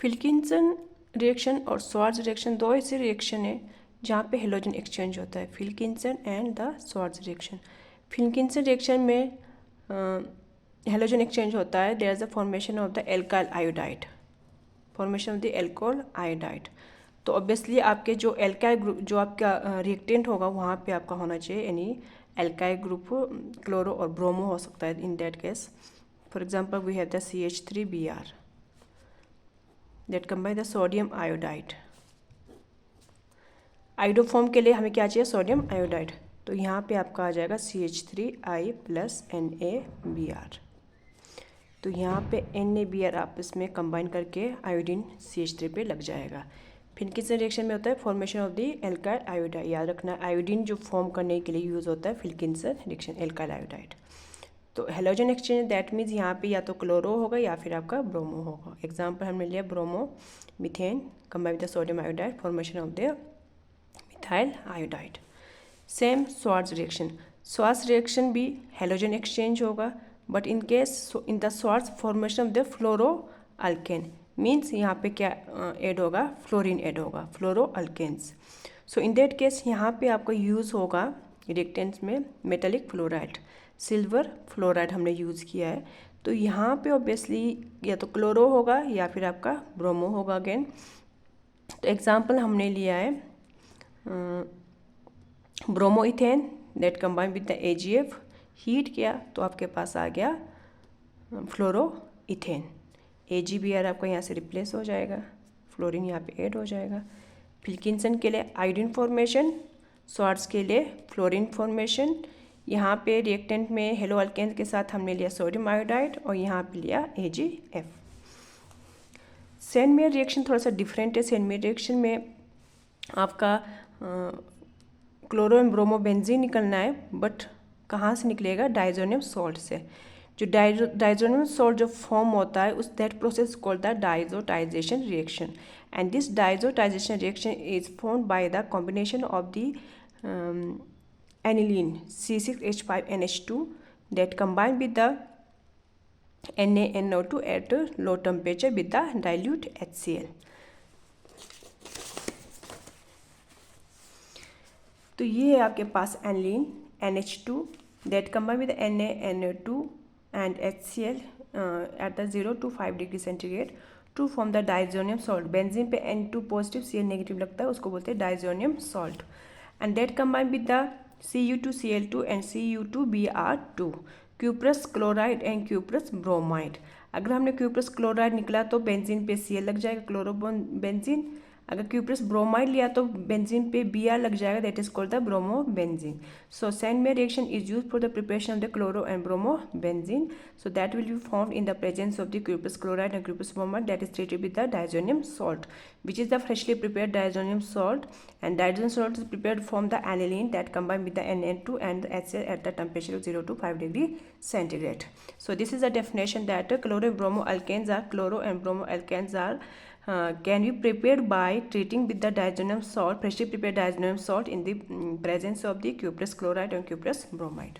Wilkinson reaction और Swarts reaction दो ऐसे रिएक्शन है जहाँ पे हेलोजन एक्सचेंज होता है, Wilkinson and the Swarts reaction. Wilkinson reaction में हेलोजन एक्सचेंज होता है, there is the formation of the alkyl iodide, formation of the alcohol iodide. तो ऑब्वियसली आपके जो एल्काइल ग्रुप, जो आपका रिएक्टेंट होगा वहाँ पे आपका होना चाहिए यानी एल्काइल ग्रुप क्लोरो और ब्रोमो हो सकता है in that case. For example we have the CH3Br that combine the sodium iodide. Iodoform के लिए हमें क्या चाहिए, सोडियम आयोडाइड। तो यहाँ पे आपका आ जाएगा CH3I + NaBr। तो यहाँ पे NaBr आपस में कंबाइन करके आयोडीन CH3 पे लग जाएगा। विल्किंसन रिएक्शन में होता है formation of the alkyl iodide. याद रखना आयोडीन जो फॉर्म करने के लिए यूज़ होता है विल्किंसन रिएक्शन, एल्काइल आयोडाइड। तो हेलोजन एक्सचेंज दैट मीन्स यहाँ पे या तो क्लोरो होगा या फिर आपका ब्रोमो होगा। एग्जाम्पल हमने लिया bromo methane combine with the sodium iodide, formation of the methyl iodide. Same Swarts reaction, Swarts reaction भी हेलोजन एक्सचेंज होगा, but in case in the Swarts formation of the fluoro alkane, means यहाँ पे क्या add होगा, fluorine add होगा, fluoro alkanes. So in that case यहाँ पे आपका यूज़ होगा रिएक्टेंट्स में मेटेलिक फ्लोराइड, सिल्वर फ्लोराइड हमने यूज़ किया है। तो यहाँ पे ऑब्वियसली या तो क्लोरो होगा या फिर आपका ब्रोमो होगा अगेन। तो एग्जांपल हमने लिया है bromo ethane that combine with the AgF, heat किया तो आपके पास आ गया फ्लोरो इथेन। AgBr आपका यहाँ से रिप्लेस हो जाएगा, फ्लोरीन यहाँ पे ऐड हो जाएगा। विल्किंसन के लिए आयोडीन फॉर्मेशन, स्वार्ट्ज के लिए फ्लोरीन फॉर्मेशन। यहाँ पे रिएक्टेंट में हेलो अल्केन के साथ हमने लिया सोडियम आयोडाइड और यहाँ पे लिया AgF। सेनमेयर रिएक्शन थोड़ा सा डिफरेंट है। सेनमेयर रिएक्शन में आपका क्लोरो एंड ब्रोमो बेंजीन निकलना है, बट कहाँ से निकलेगा, डाइजोनियम सॉल्ट से। जो डाइजोनियम सॉल्ट जो फॉर्म होता है उस that process called the diazotization reaction, and this diazotization reaction is formed by the combination of the aniline C6H5NH2 that combine with the NaNO2 at low temperature with the dilute HCl. तो ये है आपके पास aniline NH2 that combine with the NaNO2 and HCl at the 0 to 5 degree centigrade to form the diazonium salt. Benzene पे N2 positive Cl negative लगता है, उसको बोलते हैं diazonium salt, and that combine with the Cu2Cl2 and Cu2Br2, cuprous chloride and cuprous bromide. अगर हमने cuprous chloride निकला तो बेंजीन पे Cl लग जाएगा, क्लोरोबोन बेंजीन। अगर क्यूप्रस ब्रोमाइड लिया तो बेंजीन पे Br लग जाएगा, that is called the bromo benzene. So Sandmeyer reaction is use for the preparation of the chloro and bromo benzene, so that will be found in the presence of the cuprous chloride and cuprous bromide that is treated with the diazonium salt, which is the freshly prepared diazonium salt, and diazonium salt is prepared from the aniline that combine with the Na2 and the HCl at the temperature of 0 to 5 degree centigrade. So this is the definition that chloro and bromo alkanes are can be prepared by treating with the diazonium salt, freshly prepared diazonium salt in the presence of the cuprous chloride and cuprous bromide.